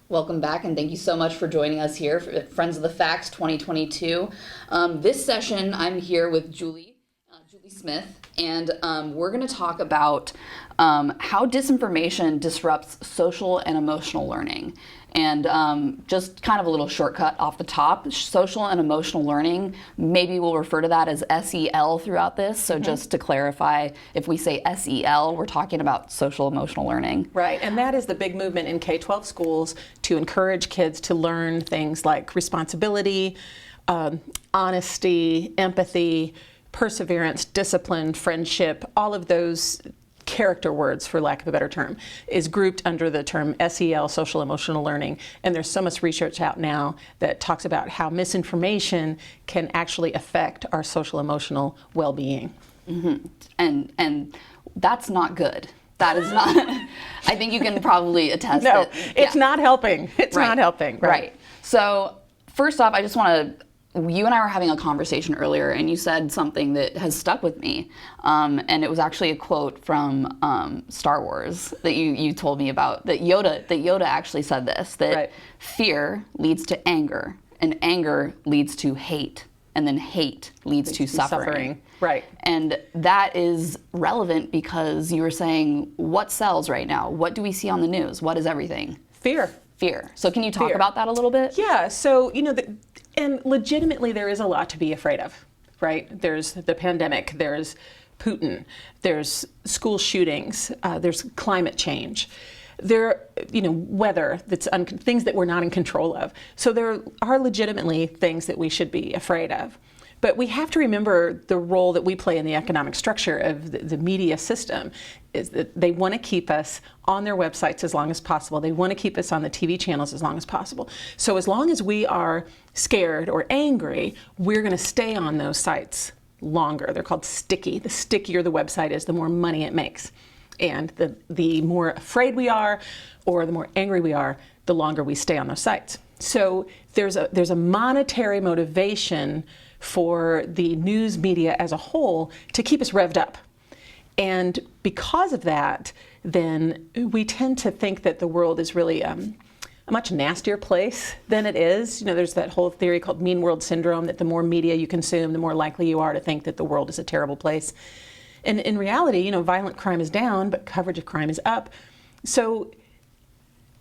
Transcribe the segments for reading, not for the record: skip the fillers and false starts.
Welcome back, and thank you so much for joining us here for Friends of the Facts 2022. This session, I'm here with Julie Smith, and we're going to talk about how disinformation disrupts social and emotional learning. And just kind of a little shortcut off the top, social and emotional learning, maybe we'll refer to that as SEL throughout this. So just to clarify, if we say SEL, we're talking about social emotional learning. Right, and that is the big movement in K-12 schools to encourage kids to learn things like responsibility, honesty, empathy, perseverance, discipline, friendship, all of those character words, for lack of a better term, is grouped under the term SEL, social emotional learning. And there's so much research out now that talks about how misinformation can actually affect our social emotional well-being. Mm-hmm. And that's not good. That is not, I think you can probably attest No, that. it's not helping. It's not helping. Right. So first off, I just want to, you and I were having a conversation earlier, and you said something that has stuck with me, and it was actually a quote from Star Wars that you told me about. That Yoda actually said this: that fear leads to anger, and anger leads to hate, and then hate leads to suffering. Right. And that is relevant because you were saying, what sells right now? What do we see on the news? What is everything? Fear. So can you talk about that a little bit? Yeah. So and legitimately, there is a lot to be afraid of, right? There's the pandemic, there's Putin, there's school shootings, there's climate change, there, weather that's things that we're not in control of. So there are legitimately things that we should be afraid of. But we have to remember the role that we play in the economic structure of the media system is that they want to keep us on their websites as long as possible. They want to keep us on the TV channels as long as possible. So as long as we are scared or angry, we're going to stay on those sites longer. They're called sticky. The stickier the website is, the more money it makes. And the more afraid we are or the more angry we are, the longer we stay on those sites. So there's a monetary motivation for the news media as a whole to keep us revved up. And because of that, then we tend to think that the world is really a much nastier place than it is. There's that whole theory called mean world syndrome, that the more media you consume, the more likely you are to think that the world is a terrible place. And in reality, violent crime is down, but coverage of crime is up. So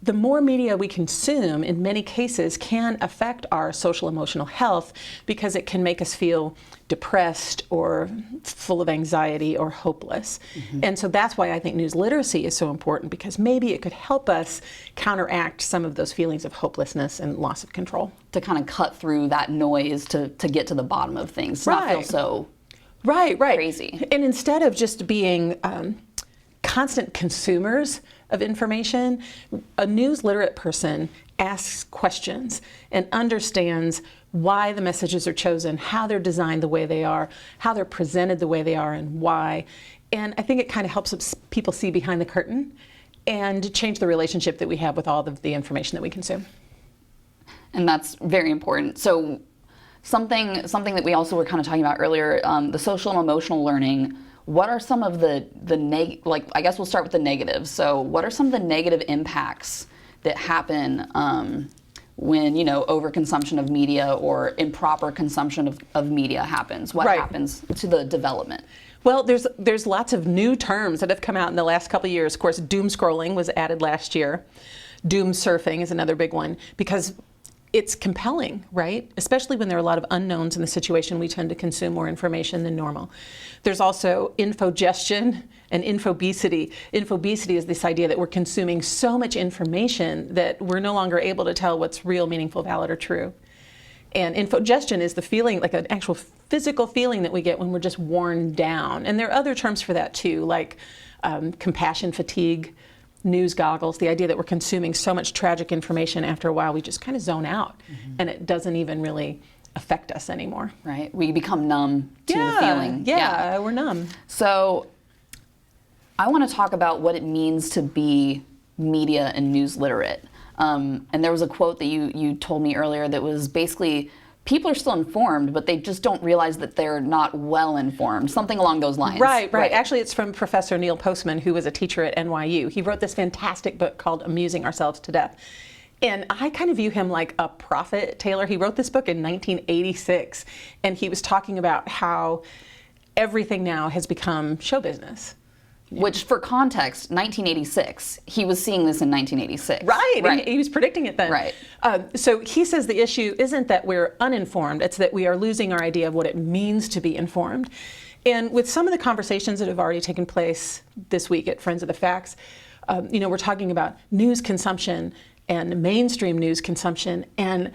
the more media we consume, in many cases, can affect our social emotional health because it can make us feel depressed or full of anxiety or hopeless. Mm-hmm. And so that's why I think news literacy is so important, because maybe it could help us counteract some of those feelings of hopelessness and loss of control. To kind of cut through that noise to get to the bottom of things, to not feel so crazy. And instead of just being constant consumers of information, a news literate person asks questions and understands why the messages are chosen, how they're designed the way they are, how they're presented the way they are, and why. And I think it kind of helps people see behind the curtain and change the relationship that we have with all of the information that we consume. And that's very important. So something that we also were kind of talking about earlier, the social and emotional learning. What are some of the I guess we'll start with the negatives. So what are some of the negative impacts that happen when, overconsumption of media or improper consumption of media happens? What happens to the development? Well, there's lots of new terms that have come out in the last couple of years. Of course, doom scrolling was added last year. Doom surfing is another big one, because it's compelling, right? Especially when there are a lot of unknowns in the situation, we tend to consume more information than normal. There's also infogestion and infobesity. Infobesity is this idea that we're consuming so much information that we're no longer able to tell what's real, meaningful, valid, or true. And infogestion is the feeling, like an actual physical feeling that we get when we're just worn down. And there are other terms for that too, like compassion fatigue, news goggles, the idea that we're consuming so much tragic information, after a while we just kind of zone out, and it doesn't even really affect us anymore. Right, we become numb to the feeling. Yeah, we're numb. So I want to talk about what it means to be media and news literate. And there was a quote that you told me earlier that was basically, people are still informed, but they just don't realize that they're not well informed, something along those lines. Right. Actually, it's from Professor Neil Postman, who was a teacher at NYU. He wrote this fantastic book called Amusing Ourselves to Death. And I kind of view him like a prophet, Taylor. He wrote this book in 1986, and he was talking about how everything now has become show business. Which, for context, 1986, he was seeing this in 1986. Right. And he was predicting it then. Right. So he says the issue isn't that we're uninformed, it's that we are losing our idea of what it means to be informed. And with some of the conversations that have already taken place this week at Friends of the Facts, we're talking about news consumption and mainstream news consumption. And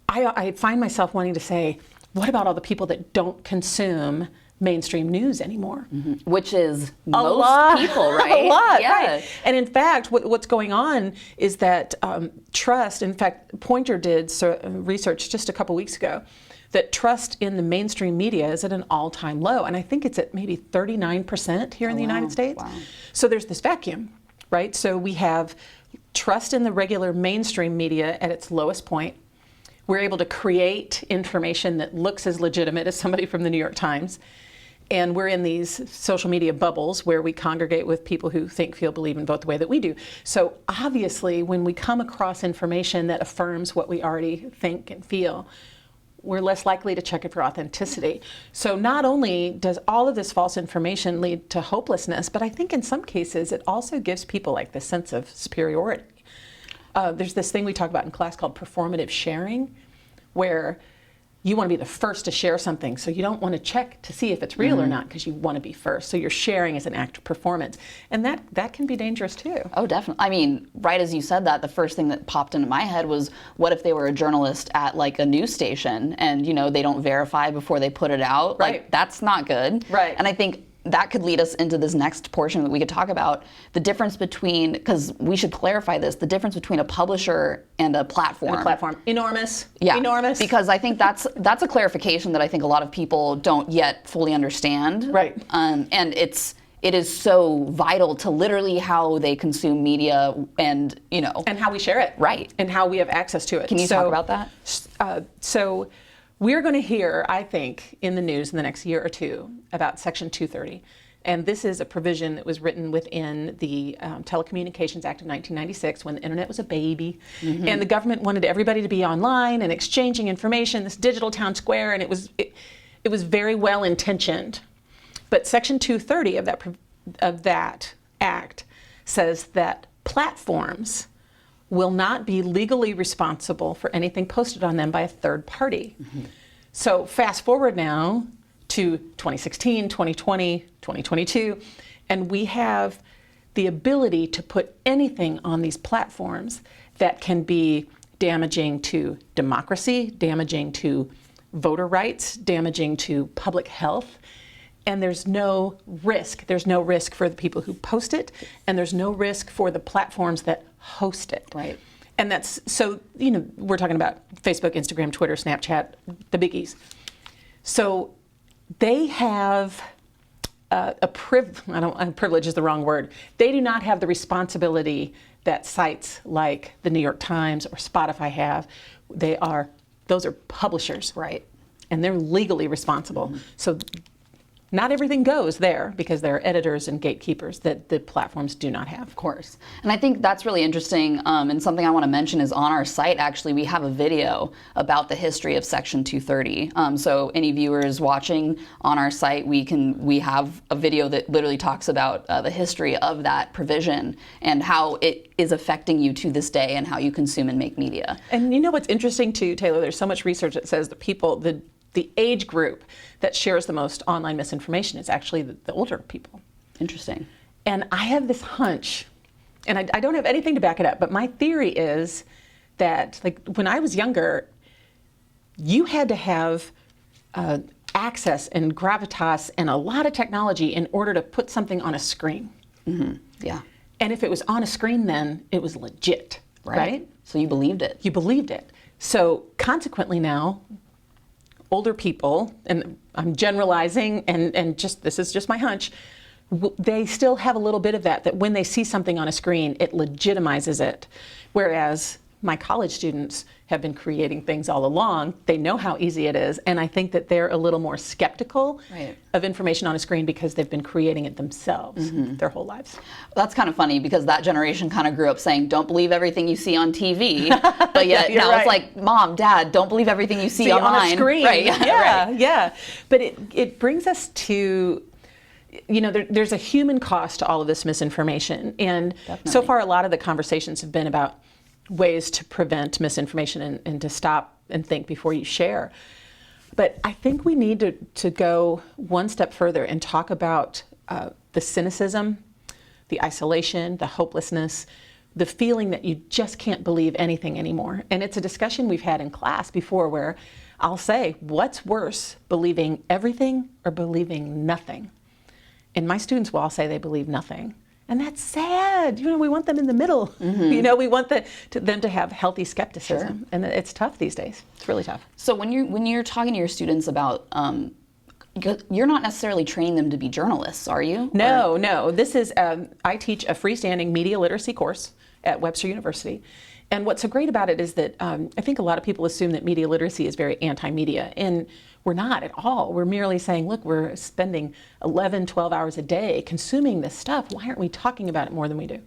I find myself wanting to say, what about all the people that don't consume mainstream news anymore? Mm-hmm. Which is most people, right? A lot, yeah. right. And in fact, what's going on is that trust, in fact, Pointer did research just a couple weeks ago, that trust in the mainstream media is at an all-time low. And I think it's at maybe 39% here in the United States. Wow. So there's this vacuum, right? So we have trust in the regular mainstream media at its lowest point. We're able to create information that looks as legitimate as somebody from the New York Times. And we're in these social media bubbles where we congregate with people who think, feel, believe, and vote the way that we do. So obviously, when we come across information that affirms what we already think and feel, we're less likely to check it for authenticity. So not only does all of this false information lead to hopelessness, but I think in some cases it also gives people like this sense of superiority. There's this thing we talk about in class called performative sharing, where you want to be the first to share something, so you don't want to check to see if it's real or not because you want to be first. So you're sharing as an act of performance. And that can be dangerous too. Oh, definitely. I mean, right as you said that, the first thing that popped into my head was, what if they were a journalist at like a news station and, they don't verify before they put it out? Right. Like, that's not good. Right. And I think that could lead us into this next portion that we could talk about, the difference between, because we should clarify this, the difference between a publisher and a platform. Enormous. Yeah. Enormous. Because I think that's a clarification that I think a lot of people don't yet fully understand. Right. And it is so vital to literally how they consume media and, And how we share it. Right. And how we have access to it. Can you talk about that? So we're going to hear, I think, in the news in the next year or two about Section 230. And this is a provision that was written within the Telecommunications Act of 1996 when the internet was a baby. Mm-hmm. And the government wanted everybody to be online and exchanging information, this digital town square, and it was very well intentioned. But Section 230 of that act says that platforms will not be legally responsible for anything posted on them by a third party. Mm-hmm. So fast forward now to 2016, 2020, 2022, and we have the ability to put anything on these platforms that can be damaging to democracy, damaging to voter rights, damaging to public health. And there's no risk. There's no risk for the people who post it, and there's no risk for the platforms that host it. Right. And that's, so, we're talking about Facebook, Instagram, Twitter, Snapchat, the biggies. So they have privilege is the wrong word. They do not have the responsibility that sites like the New York Times or Spotify have. Those are publishers. Right. And they're legally responsible. Mm-hmm. So not everything goes there because there are editors and gatekeepers that the platforms do not have. Of course. And I think that's really interesting. And something I want to mention is on our site, actually, we have a video about the history of Section 230. So any viewers watching on our site, we have a video that literally talks about the history of that provision and how it is affecting you to this day and how you consume and make media. And what's interesting too, Taylor, there's so much research that says the age group that shares the most online misinformation is actually the older people. Interesting. And I have this hunch, and I don't have anything to back it up, but my theory is that, like, when I was younger, you had to have access and gravitas and a lot of technology in order to put something on a screen. Mm-hmm. Yeah. And if it was on a screen, then it was legit, right? So you believed it. You believed it. So consequently now, older people, and I'm generalizing, and this is just my hunch, they still have a little bit of that when they see something on a screen, it legitimizes it. Whereas my college students have been creating things all along. They know how easy it is, and I think that they're a little more skeptical of information on a screen because they've been creating it themselves their whole lives. That's kind of funny because that generation kind of grew up saying, don't believe everything you see on TV, but yet now it's like, Mom, Dad, don't believe everything you see online. On a screen. Right. Yeah. But it brings us to, there's a human cost to all of this misinformation. And so far, a lot of the conversations have been about ways to prevent misinformation and to stop and think before you share. But I think we need to go one step further and talk about the cynicism, the isolation, the hopelessness, the feeling that you just can't believe anything anymore. And it's a discussion we've had in class before where I'll say, what's worse, believing everything or believing nothing? And my students will all say they believe nothing. And that's sad. We want them in the middle. We want them to have healthy skepticism. And it's tough these days. It's really tough. So when you're talking to your students about, you're not necessarily training them to be journalists, are you? No. This is, I teach a freestanding media literacy course at Webster University. And what's so great about it is that I think a lot of people assume that media literacy is very anti-media. And we're not at all. We're merely saying, look, we're spending 11, 12 hours a day consuming this stuff. Why aren't we talking about it more than we do?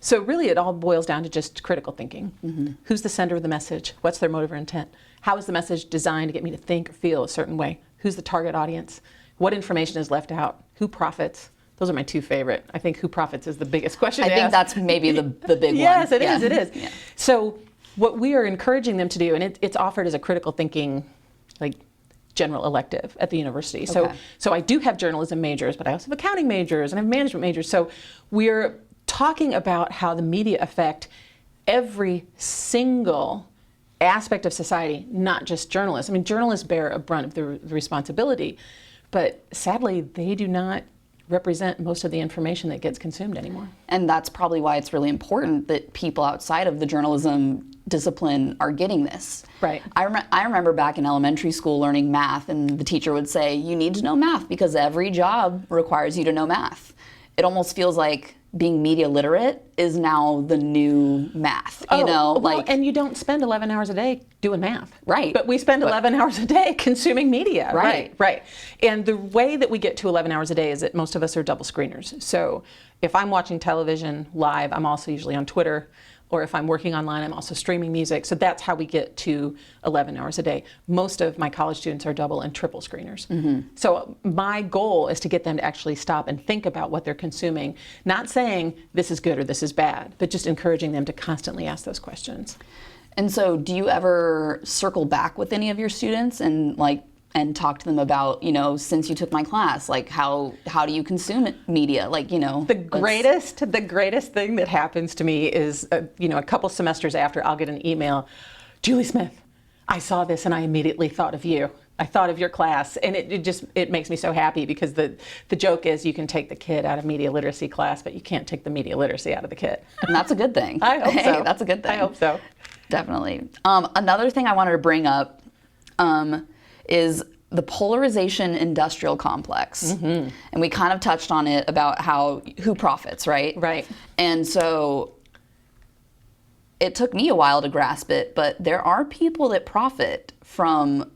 So really it all boils down to just critical thinking. Who's the sender of the message? What's their motive or intent? How is the message designed to get me to think or feel a certain way? Who's the target audience? What information is left out? Who profits? Those are my two favorite. I think who profits is the biggest question to ask. I think that's maybe the big one. Yes, it is. Yeah. So what we are encouraging them to do, and it's offered as a critical thinking, general elective at the university. So I do have journalism majors, but I also have accounting majors and I have management majors. So we're talking about how the media affect every single aspect of society, not just journalists. I mean, journalists bear a brunt of the responsibility, but sadly, they do not represent most of the information that gets consumed anymore. And that's probably why it's really important that people outside of the journalism discipline are getting this. Right. I remember back in elementary school learning math, and the teacher would say, you need to know math because every job requires you to know math. It almost feels like being media literate is now the new math, and you don't spend 11 hours a day doing math. Right. But we spend 11 hours a day consuming media. Right. And the way that we get to 11 hours a day is that most of us are double screeners. So if I'm watching television live, I'm also usually on Twitter. Or if I'm working online, I'm also streaming music. So that's how we get to 11 hours a day. Most of my college students are double and triple screeners. So my goal is to get them to actually stop and think about what they're consuming, not saying this is good or this is bad, but just encouraging them to constantly ask those questions. And so do you ever circle back with any of your students and talk to them about, since you took my class, how do you consume media? The greatest thing that happens to me is, a couple semesters after, I'll get an email, Julie Smith, I saw this and I immediately thought of you. I thought of your class, and it makes me so happy because the joke is you can take the kid out of media literacy class, but you can't take the media literacy out of the kid. And that's a good thing. I hope so. That's a good thing. I hope so. Definitely. Another thing I wanted to bring up is the polarization industrial complex. And we kind of touched on it about who profits, right? Right. And so it took me a while to grasp it, but there are people that profit from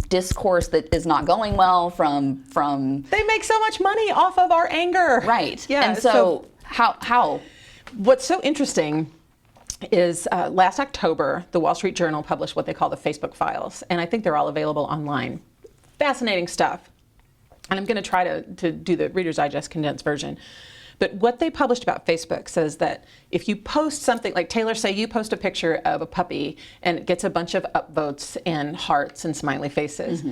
discourse that is not going well, from They make so much money off of our anger. Right. Yeah. And so how? What's so interesting is last October, the Wall Street Journal published what they call the Facebook files. And I think they're all available online. Fascinating stuff. And I'm going to try to do the Reader's Digest condensed version. But what they published about Facebook says that if you post something, like Taylor, say you post a picture of a puppy and it gets a bunch of upvotes and hearts and smiley faces,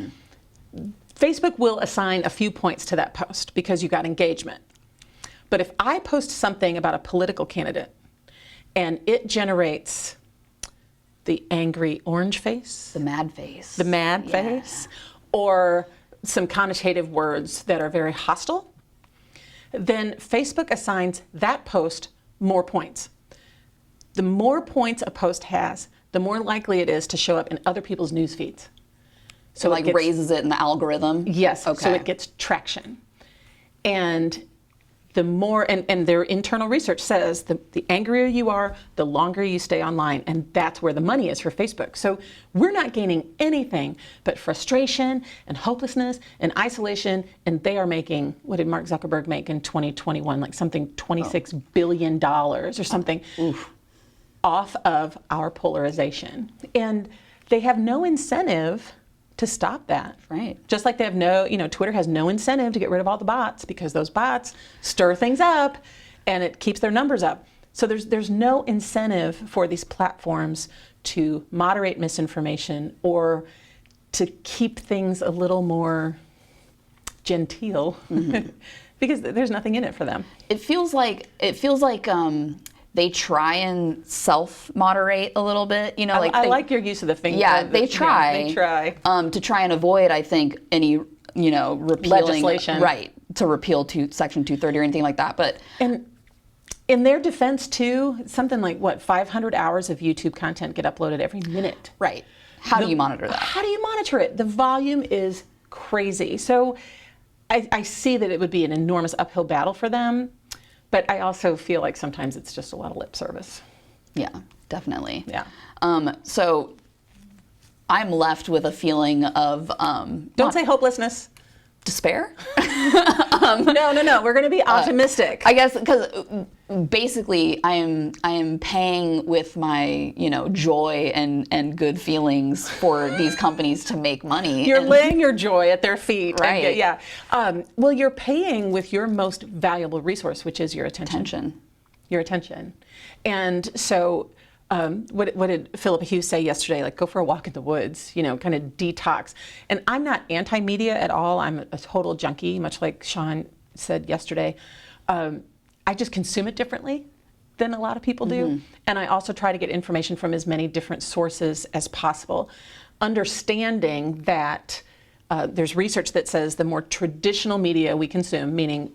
Facebook will assign a few points to that post because you got engagement. But if I post something about a political candidate and it generates the angry orange face, the mad face, or some connotative words that are very hostile, then Facebook assigns that post more points. The more points a post has, the more likely it is to show up in other people's news feeds. So it raises it in the algorithm? Yes, Okay. So it gets traction. And the more, and their internal research says the angrier you are, the longer you stay online. And that's where the money is for Facebook. So we're not gaining anything but frustration and hopelessness and isolation. And they are making, what did Mark Zuckerberg make in 2021? Like something $26 billion or something off of our polarization. And they have no incentive to stop that. Right. Just like they have no, Twitter has no incentive to get rid of all the bots because those bots stir things up and it keeps their numbers up. So there's no incentive for these platforms to moderate misinformation or to keep things a little more genteel because there's nothing in it for them. It feels like they try and self-moderate a little bit, I like your use of the finger. Yeah, they try. Yeah, they try. To try and avoid, I think, any, repealing legislation. Right, to repeal Section 230 or anything like that. But and in their defense too, something like 500 hours of YouTube content get uploaded every minute. Right. How do you monitor that? How do you monitor it? The volume is crazy. So I see that it would be an enormous uphill battle for them. But I also feel like sometimes it's just a lot of lip service. Yeah, definitely. Yeah. So I'm left with a feeling of don't say hopelessness. Despair. No. We're going to be optimistic. I guess because basically I am paying with my joy and good feelings for these companies to make money. You're laying your joy at their feet. Right. Yeah. Well, you're paying with your most valuable resource, which is your attention. Your attention. And so what did Philippa Hughes say yesterday? Like, go for a walk in the woods, kind of detox. And I'm not anti-media at all. I'm a total junkie, much like Sean said yesterday. I just consume it differently than a lot of people do. And I also try to get information from as many different sources as possible, understanding that there's research that says the more traditional media we consume, meaning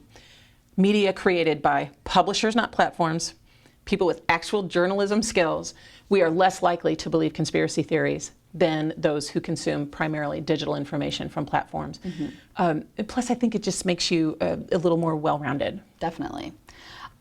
media created by publishers, not platforms, people with actual journalism skills, we are less likely to believe conspiracy theories than those who consume primarily digital information from platforms. Plus, I think it just makes you a little more well-rounded. Definitely.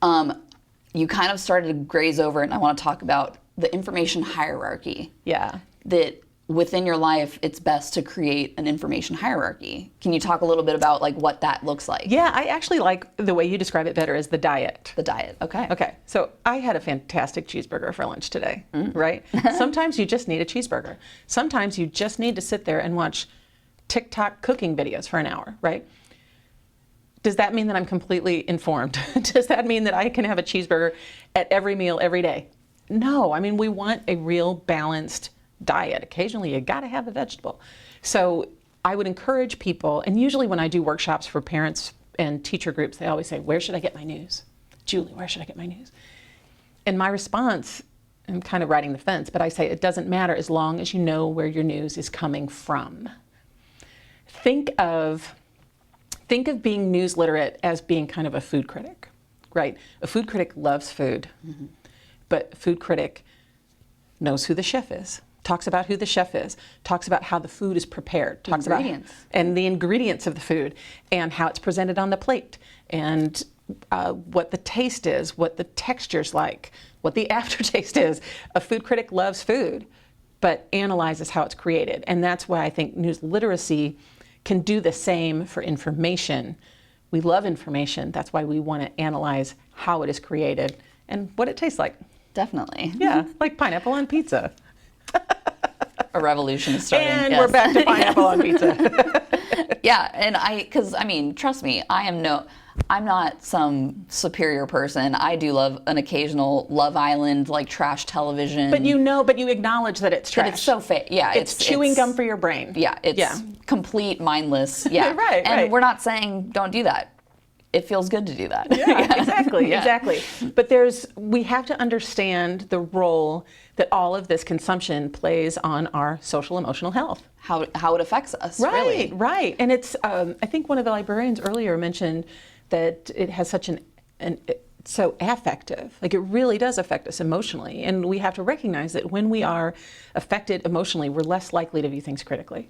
You kind of started to graze over it, and I want to talk about the information hierarchy. Yeah. That within your life, it's best to create an information hierarchy. Can you talk a little bit about what that looks like? Yeah, I actually like the way you describe it better as the diet. The diet, okay. Okay, so I had a fantastic cheeseburger for lunch today, right? Sometimes you just need a cheeseburger. Sometimes you just need to sit there and watch TikTok cooking videos for an hour, right? Does that mean that I'm completely informed? Does that mean that I can have a cheeseburger at every meal every day? No, I mean, we want a real balanced diet. Occasionally you got to have a vegetable. So I would encourage people, and usually when I do workshops for parents and teacher groups, they always say, where should I get my news? Julie, where should I get my news? And my response, I'm kind of riding the fence, but I say it doesn't matter as long as you know where your news is coming from. Think of being news literate as being kind of a food critic, right? A food critic loves food, but a food critic knows who the chef is. Talks about who the chef is, talks about how the food is prepared, talks about and the ingredients of the food and how it's presented on the plate and what the taste is, what the texture's like, what the aftertaste is. A food critic loves food, but analyzes how it's created. And that's why I think news literacy can do the same for information. We love information. That's why we want to analyze how it is created and what it tastes like. Definitely. Yeah, like pineapple on pizza. A revolution is starting. And we're back to pineapple on pizza. Yeah, and trust me, I'm not some superior person. I do love an occasional Love Island, trash television. But you acknowledge that it's trash. But it's so fake. Yeah, it's chewing gum for your brain. Yeah, it's complete mindless. Yeah, right. We're not saying don't do that. It feels good to do that. Yeah, exactly. But we have to understand the role that all of this consumption plays on our social emotional health. How it affects us, really. Right. And it's, I think one of the librarians earlier mentioned that it has such it's so affective. Like, it really does affect us emotionally. And we have to recognize that when we are affected emotionally, we're less likely to view things critically.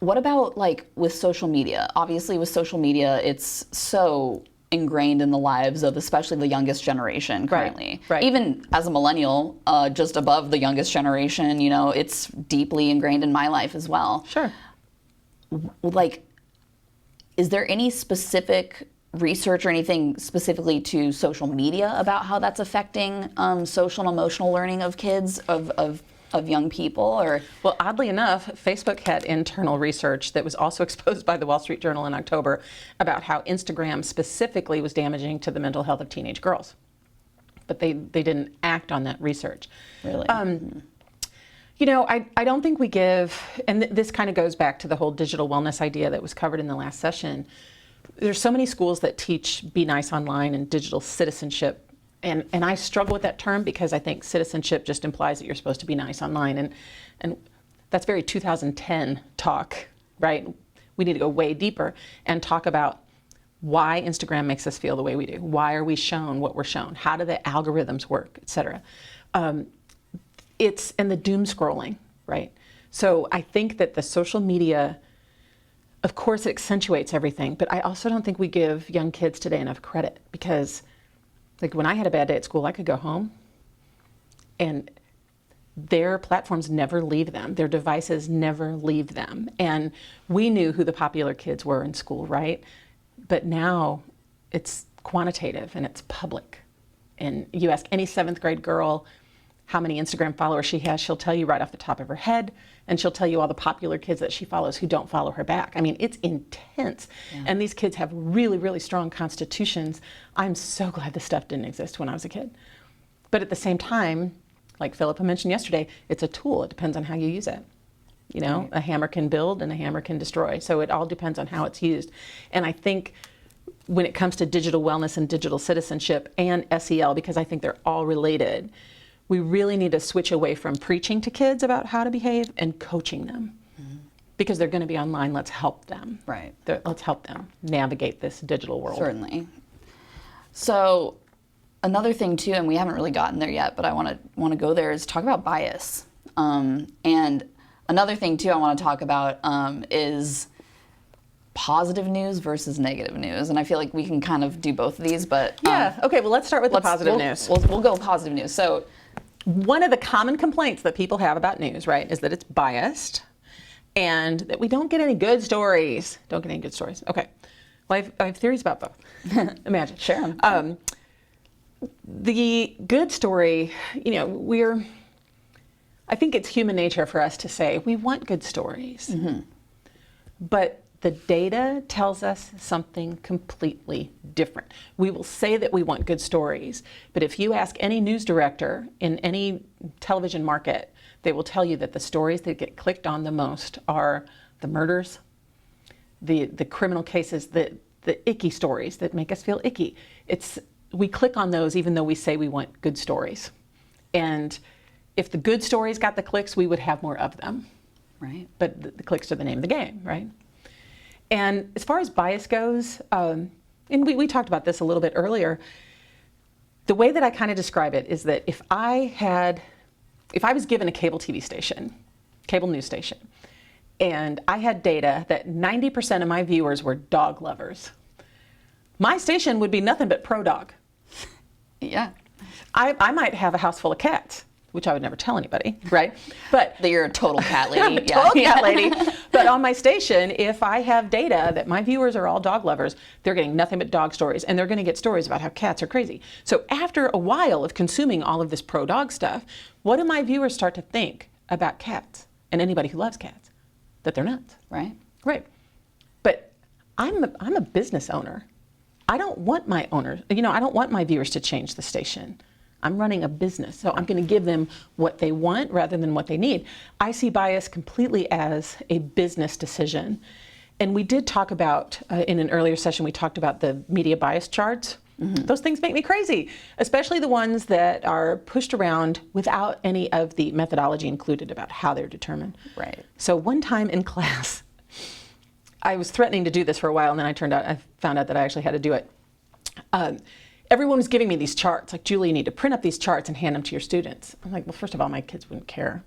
what about like with social media? Obviously with social media, it's so ingrained in the lives of especially the youngest generation currently. Right. Even as a millennial, just above the youngest generation, you know, it's deeply ingrained in my life as well. Sure. Like, is there any specific research or anything specifically to social media about how that's affecting social and emotional learning of kids, of young people? Or Well, oddly enough, Facebook had internal research that was also exposed by the Wall Street Journal in October about how Instagram specifically was damaging to the mental health of teenage girls. But they didn't act on that research. Really? You know, I don't think we give, and this kind of goes back to the whole digital wellness idea that was covered in the last session. There's so many schools that teach Be Nice Online and digital citizenship. And I struggle with that term because I think citizenship just implies that you're supposed to be nice online. And that's very 2010 talk, right? We need to go way deeper and talk about why Instagram makes us feel the way we do. Why are we shown what we're shown? How do the algorithms work, et cetera? And the doom scrolling, right? So I think that the social media, of course, it accentuates everything, but I also don't think we give young kids today enough credit because, like, when I had a bad day at school, I could go home and their platforms never leave them. Their devices never leave them. And we knew who the popular kids were in school, right? But now it's quantitative and it's public. And you ask any 7th grade girl how many Instagram followers she has, she'll tell you right off the top of her head, and she'll tell you all the popular kids that she follows who don't follow her back. I mean, it's intense. Yeah. And these kids have really, really strong constitutions. I'm so glad this stuff didn't exist when I was a kid. But at the same time, like Philippa mentioned yesterday, it's a tool. It depends on how you use it. You know, right. A hammer can build and a hammer can destroy. So it all depends on how it's used. And I think when it comes to digital wellness and digital citizenship and SEL, because I think they're all related, we really need to switch away from preaching to kids about how to behave and coaching them. Mm-hmm. Because they're going to be online, let's help them. Right. Let's help them navigate this digital world. Certainly. So another thing too, and we haven't really gotten there yet, but I want to go there, is talk about bias. And another thing too I want to talk about is positive news versus negative news. And I feel like we can kind of do both of these, but yeah. Okay, well, let's start with the positive news. We'll go with positive news. So one of the common complaints that people have about news, right, is that it's biased and that we don't get any good stories. Don't get any good stories. Okay. Well, I have theories about both. Imagine. Sure. The good story, you know, I think it's human nature for us to say we want good stories. Mm-hmm. But the data tells us something completely different. We will say that we want good stories, but if you ask any news director in any television market, they will tell you that the stories that get clicked on the most are the murders, the criminal cases, the icky stories that make us feel icky. We click on those even though we say we want good stories. And if the good stories got the clicks, we would have more of them. Right. But the clicks are the name of the game, right? And as far as bias goes, and we talked about this a little bit earlier, the way that I kind of describe it is that if I was given a cable TV station, cable news station, and I had data that 90% of my viewers were dog lovers, my station would be nothing but pro-dog. Yeah. I might have a house full of cats, which I would never tell anybody, right? But you're a total cat lady. I'm a total cat lady. But on my station, if I have data that my viewers are all dog lovers, they're getting nothing but dog stories, and they're going to get stories about how cats are crazy. So after a while of consuming all of this pro-dog stuff, what do my viewers start to think about cats and anybody who loves cats? That they're nuts. Right. Right. But I'm a business owner. I don't want my owners, I don't want my viewers to change the station. I'm running a business, so I'm going to give them what they want rather than what they need. I see bias completely as a business decision. And we did talk about, in an earlier session, we talked about the media bias charts. Mm-hmm. Those things make me crazy, especially the ones that are pushed around without any of the methodology included about how they're determined. Right. So one time in class, I was threatening to do this for a while, and then I found out that I actually had to do it. Everyone was giving me these charts, like, Julie, you need to print up these charts and hand them to your students. I'm like, well, first of all, my kids wouldn't care,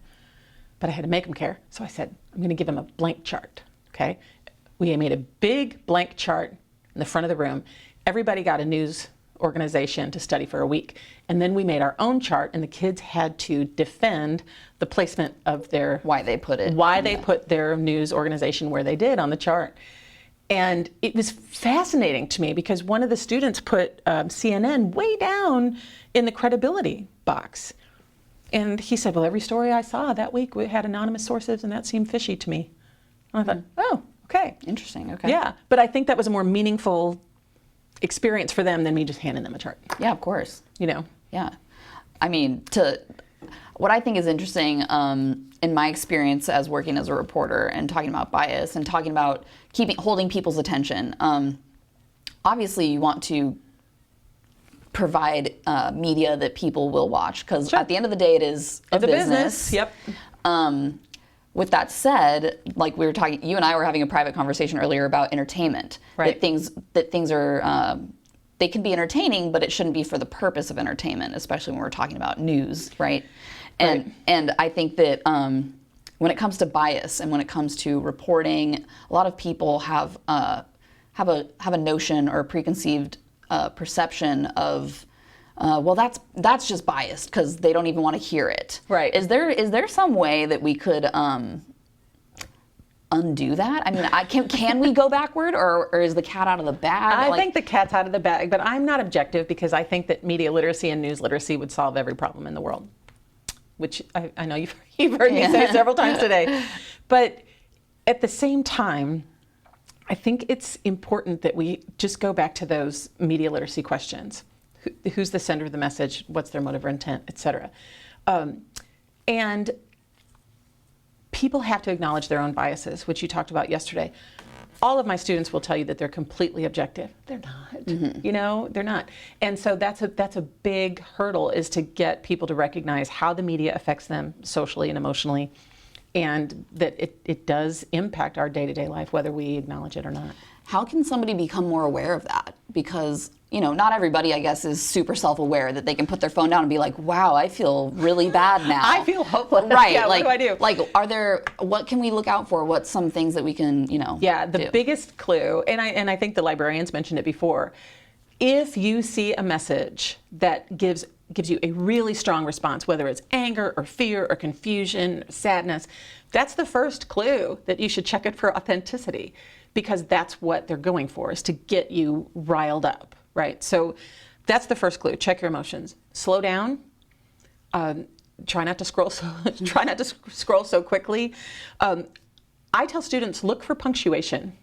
but I had to make them care. So I said, I'm going to give them a blank chart. okay? We made a big blank chart in the front of the room. Everybody got a news organization to study for a week. And then we made our own chart, and the kids had to defend the placement of their... Why they put their news organization where they did on the chart. And it was fascinating to me because one of the students put CNN way down in the credibility box. And he said, well, every story I saw that week had anonymous sources, and that seemed fishy to me. And I thought, oh, okay. Interesting, okay. Yeah, but I think that was a more meaningful experience for them than me just handing them a chart. Yeah, of course. You know? Yeah. I mean, what I think is interesting in my experience as working as a reporter and talking about bias and talking about holding people's attention, obviously you want to provide media that people will watch, because at the end of the day it is a business. Yep. With that said, like we were talking, you and I were having a private conversation earlier about entertainment. Right. That things are they can be entertaining, but it shouldn't be for the purpose of entertainment, especially when we're talking about news, right? And I think that when it comes to bias and when it comes to reporting, a lot of people have a notion or a preconceived perception of, well, that's just biased because they don't even want to hear it. Right. Is there some way that we could undo that? I mean, can we go backward, or is the cat out of the bag? I think the cat's out of the bag, but I'm not objective because I think that media literacy and news literacy would solve every problem in the world, which I know you've heard me say several times today. But at the same time, I think it's important that we just go back to those media literacy questions. Who's the sender of the message? What's their motive or intent, et cetera? And people have to acknowledge their own biases, which you talked about yesterday. All of my students will tell you that they're completely objective. They're not, you know, they're not. And so that's a big hurdle, is to get people to recognize how the media affects them socially and emotionally, and that it does impact our day-to-day life, whether we acknowledge it or not. How can somebody become more aware of that? Because, you know, not everybody, I guess, is super self-aware that they can put their phone down and be like, wow, I feel really bad now. I feel hopeless. Right. Yeah, like, what do I do? Like, what can we look out for? What's some things that we can, you know, the biggest clue, and I think the librarians mentioned it before, if you see a message that gives you a really strong response, whether it's anger or fear or confusion, sadness, that's the first clue that you should check it for authenticity, because that's what they're going for, is to get you riled up, right? So that's the first clue. Check your emotions. Slow down. Try not to scroll so quickly. I tell students, look for punctuation.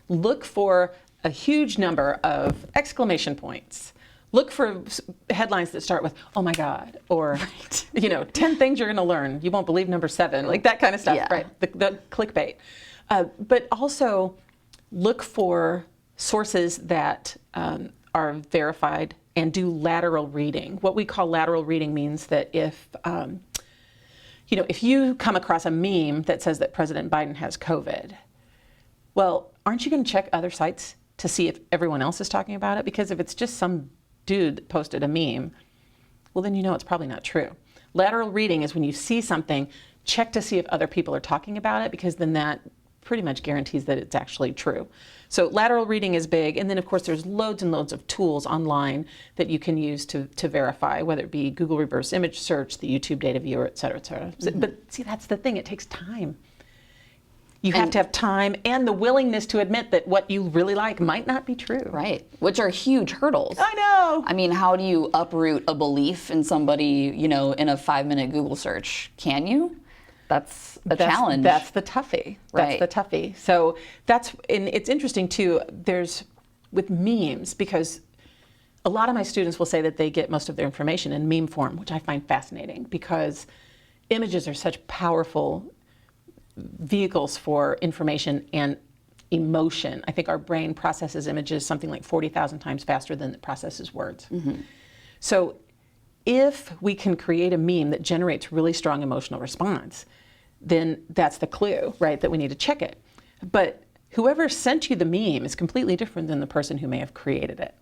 Look for a huge number of exclamation points. Look for headlines that start with, oh my God, or, 10 things you're going to learn. You won't believe number 7, like that kind of stuff, right? The clickbait. But also look for sources that are verified and do lateral reading. What we call lateral reading means that if you come across a meme that says that President Biden has COVID, well, aren't you going to check other sites to see if everyone else is talking about it? Because if it's just some dude that posted a meme, well, then you know it's probably not true. Lateral reading is when you see something, check to see if other people are talking about it, because then that pretty much guarantees that it's actually true. So lateral reading is big. And then, of course, there's loads and loads of tools online that you can use to verify, whether it be Google reverse image search, the YouTube data viewer, et cetera, et cetera. Mm-hmm. But see, that's the thing. It takes time. You have to have time and the willingness to admit that what you really like might not be true. Right, which are huge hurdles. I know. I mean, how do you uproot a belief in somebody, in a 5-minute Google search? Can you? That's a challenge. That's the toughie. Right. That's the toughie. So and it's interesting too, with memes, because a lot of my students will say that they get most of their information in meme form, which I find fascinating, because images are such powerful vehicles for information and emotion. I think our brain processes images something like 40,000 times faster than it processes words. Mm-hmm. So if we can create a meme that generates really strong emotional response, then that's the clue, right, that we need to check it. But whoever sent you the meme is completely different than the person who may have created it.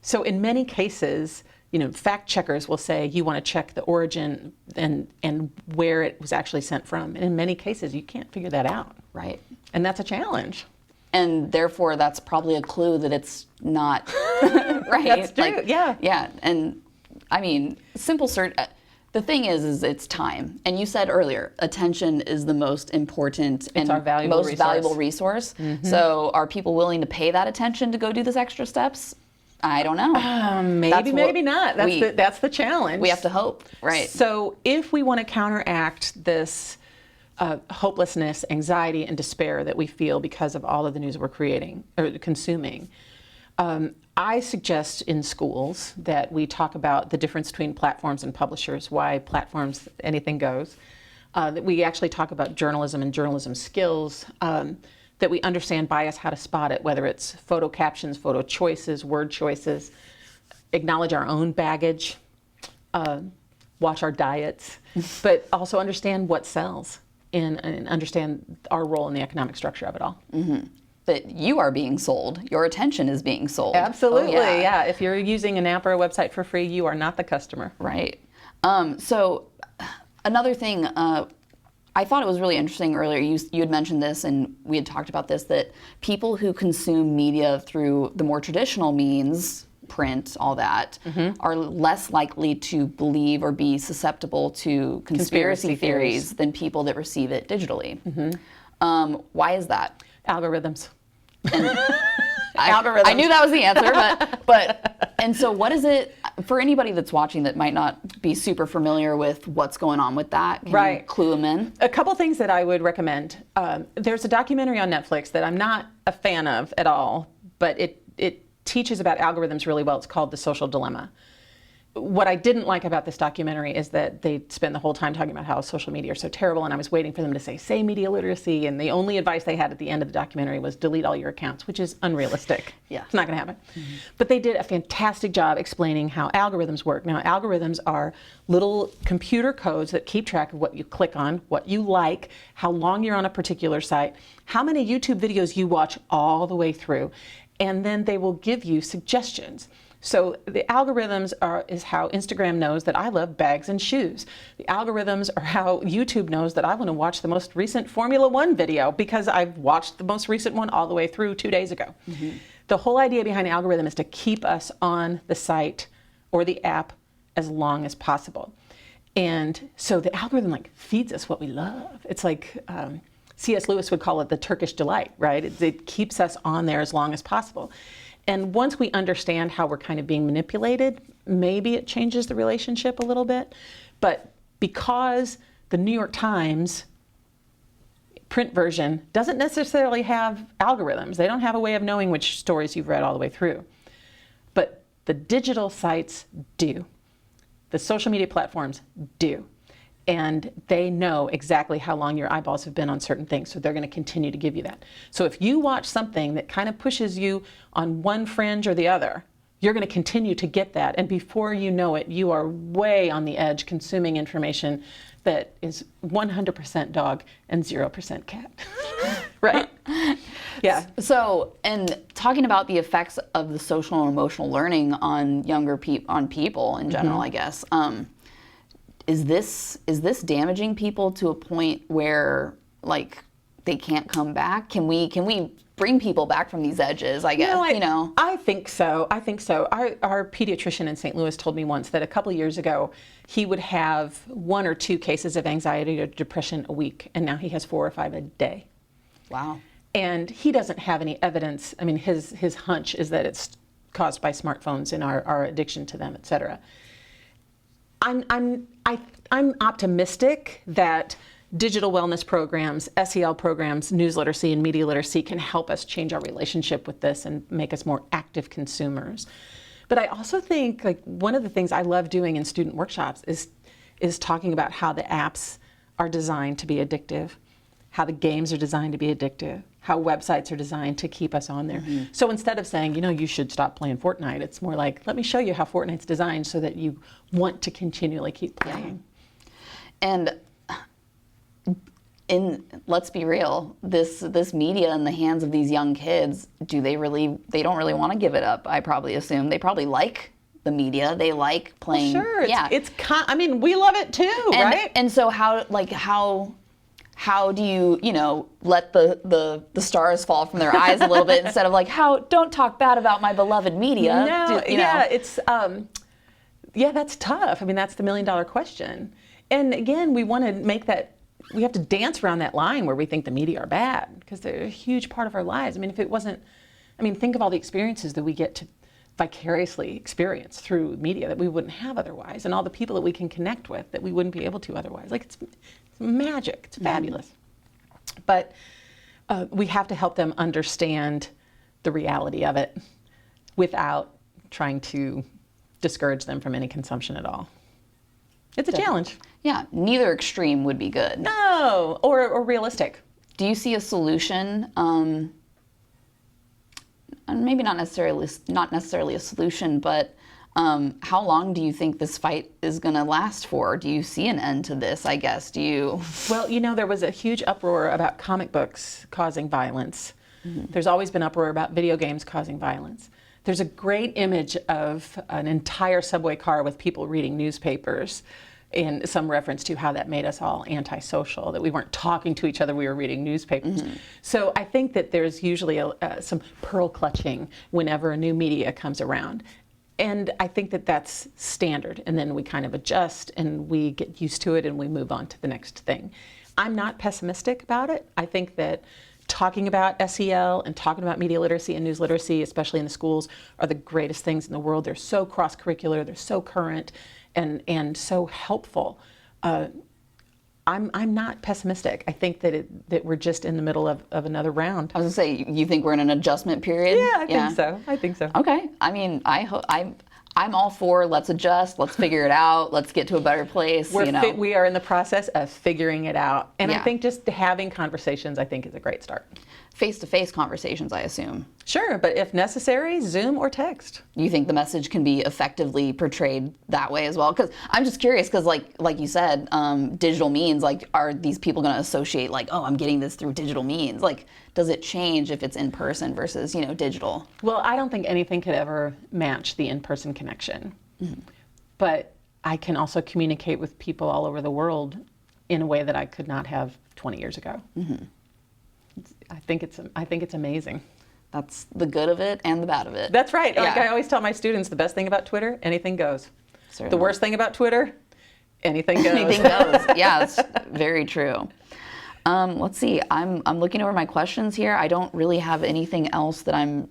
So in many cases, fact checkers will say you want to check the origin and where it was actually sent from. And in many cases, you can't figure that out. Right. And that's a challenge. And therefore, that's probably a clue that it's not right. That's true. Like, yeah. Yeah. And I mean, simple search. The thing is it's time. And you said earlier, attention is the most important and our valuable most resource. valuable resource. So are people willing to pay that attention to go do this extra steps? I don't know. Maybe not. That's the challenge. We have to hope, right? So if we want to counteract this hopelessness, anxiety, and despair that we feel because of all of the news we're creating or consuming, I suggest in schools that we talk about the difference between platforms and publishers, why platforms, anything goes, that we actually talk about journalism and journalism skills, that we understand bias, how to spot it, whether it's photo captions, photo choices, word choices, acknowledge our own baggage, watch our diets, but also understand what sells and understand our role in the economic structure of it all. Mm-hmm. That you are being sold. Your attention is being sold. Absolutely, yeah. If you're using an app or a website for free, you are not the customer. Right. So another thing, I thought it was really interesting earlier, you had mentioned this and we had talked about this, that people who consume media through the more traditional means, print, all that, are less likely to believe or be susceptible to conspiracy theories than people that receive it digitally. Why is that? Algorithms. Algorithms. I knew that was the answer, but and so what is it for anybody that's watching that might not be super familiar with what's going on with that? Can you clue them in? A couple things that I would recommend. There's a documentary on Netflix that I'm not a fan of at all, but it teaches about algorithms really well. It's called The Social Dilemma. What I didn't like about this documentary is that they spend the whole time talking about how social media are so terrible, and I was waiting for them to say media literacy, and the only advice they had at the end of the documentary was delete all your accounts, which is unrealistic. Yeah. It's not going to happen. But they did a fantastic job explaining how algorithms work. Now, algorithms are little computer codes that keep track of what you click on, what you like, how long you're on a particular site, how many YouTube videos you watch all the way through, and then they will give you suggestions. So the algorithms is how Instagram knows that I love bags and shoes. The algorithms are how YouTube knows that I want to watch the most recent Formula One video because I've watched the most recent one all the way through 2 days ago. The whole idea behind the algorithm is to keep us on the site or the app as long as possible. And so the algorithm feeds us what we love. It's like C.S. Lewis would call it the Turkish delight, right? It keeps us on there as long as possible. And once we understand how we're kind of being manipulated, maybe it changes the relationship a little bit. But because the New York Times print version doesn't necessarily have algorithms, they don't have a way of knowing which stories you've read all the way through. But the digital sites do. The social media platforms do. And they know exactly how long your eyeballs have been on certain things, so they're going to continue to give you that. So if you watch something that kind of pushes you on one fringe or the other, you're going to continue to get that. And before you know it, you are way on the edge consuming information that is 100% dog and 0% cat. Right? Yeah. So, and talking about the effects of the social and emotional learning on younger people in general, I guess. Is this damaging people to a point where they can't come back? Can we bring people back from these edges? I guess I think so. Our pediatrician in St. Louis told me once that a couple of years ago he would have 1 or 2 cases of anxiety or depression a week, and now he has 4 or 5 a day. Wow. And he doesn't have any evidence. I mean, his hunch is that it's caused by smartphones and our addiction to them, et cetera. I'm optimistic that digital wellness programs, SEL programs, news literacy, and media literacy can help us change our relationship with this and make us more active consumers. But I also think one of the things I love doing in student workshops is talking about how the apps are designed to be addictive, how the games are designed to be addictive, how websites are designed to keep us on there. So instead of saying, you should stop playing Fortnite, it's more like, let me show you how Fortnite's designed so that you want to continually keep playing. And let's be real, this media in the hands of these young kids, they don't really want to give it up, I probably assume. They probably like the media. They like playing. Well, sure. We love it too, right? And so how how do you, let the stars fall from their eyes a little bit instead of like, don't talk bad about my beloved media. No, it's, that's tough. I mean, that's the $1 million question. And again, we want to make that, we have to dance around that line where we think the media are bad, because they're a huge part of our lives. I mean, if it wasn't, think of all the experiences that we get to vicariously experience through media that we wouldn't have otherwise, and all the people that we can connect with that we wouldn't be able to otherwise. Like, it's magic, it's fabulous. But we have to help them understand the reality of it without trying to discourage them from any consumption at all. It's a challenge. Yeah, neither extreme would be good. No, or realistic. Do you see a solution? Maybe not necessarily a solution, but how long do you think this fight is going to last for? Do you see an end to this, I guess? Do you? Well, there was a huge uproar about comic books causing violence. Mm-hmm. There's always been uproar about video games causing violence. There's a great image of an entire subway car with people reading newspapers, and some reference to how that made us all antisocial, that we weren't talking to each other, we were reading newspapers. Mm-hmm. So I think that there's usually some pearl clutching whenever a new media comes around. And I think that that's standard, and then we kind of adjust and we get used to it and we move on to the next thing. I'm not pessimistic about it. I think that talking about SEL and talking about media literacy and news literacy, especially in the schools, are the greatest things in the world. They're so cross-curricular, they're so current, and so helpful. I'm not pessimistic. I think that we're just in the middle of another round. I was gonna say, you think we're in an adjustment period? Yeah, I think so. Okay. I'm all for let's adjust, let's figure it out, let's get to a better place. We are in the process of figuring it out. And I think just having conversations, I think, is a great start. Face-to-face conversations, I assume. Sure, but if necessary, Zoom or text. You think the message can be effectively portrayed that way as well? Because I'm just curious, because like you said, digital means, are these people going to associate I'm getting this through digital means? Does it change if it's in person versus, digital? Well, I don't think anything could ever match the in-person connection. Mm-hmm. But I can also communicate with people all over the world in a way that I could not have 20 years ago. Mm-hmm. I think it's amazing. That's the good of it and the bad of it. That's right. Yeah. I always tell my students, the best thing about Twitter, anything goes. Certainly. The worst thing about Twitter, anything goes. Anything goes. Yeah, that's very true. Let's see. I'm looking over my questions here. I don't really have anything else that I'm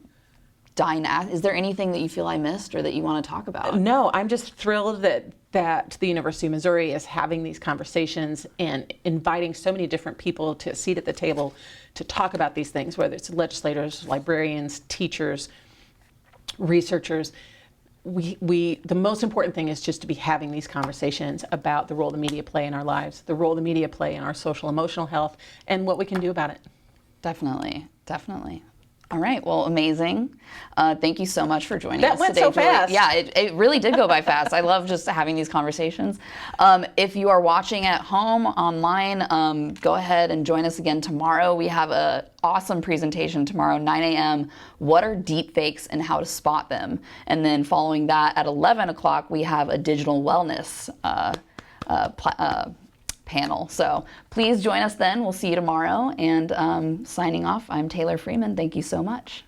dying to ask. Is there anything that you feel I missed or that you want to talk about? No, I'm just thrilled that the University of Missouri is having these conversations and inviting so many different people to a seat at the table to talk about these things, whether it's legislators, librarians, teachers, researchers. The most important thing is just to be having these conversations about the role the media play in our lives, the role the media play in our social emotional health, and what we can do about it. Definitely. All right, well, amazing. Thank you so much for joining us today. That went so fast. Yeah, it really did go by fast. I love just having these conversations. If you are watching at home online, go ahead and join us again tomorrow. We have an awesome presentation tomorrow, 9 a.m. What are deepfakes and how to spot them? And then following that at 11 o'clock, we have a digital wellness panel. So please join us then. We'll see you tomorrow. And signing off, I'm Taylor Freeman. Thank you so much.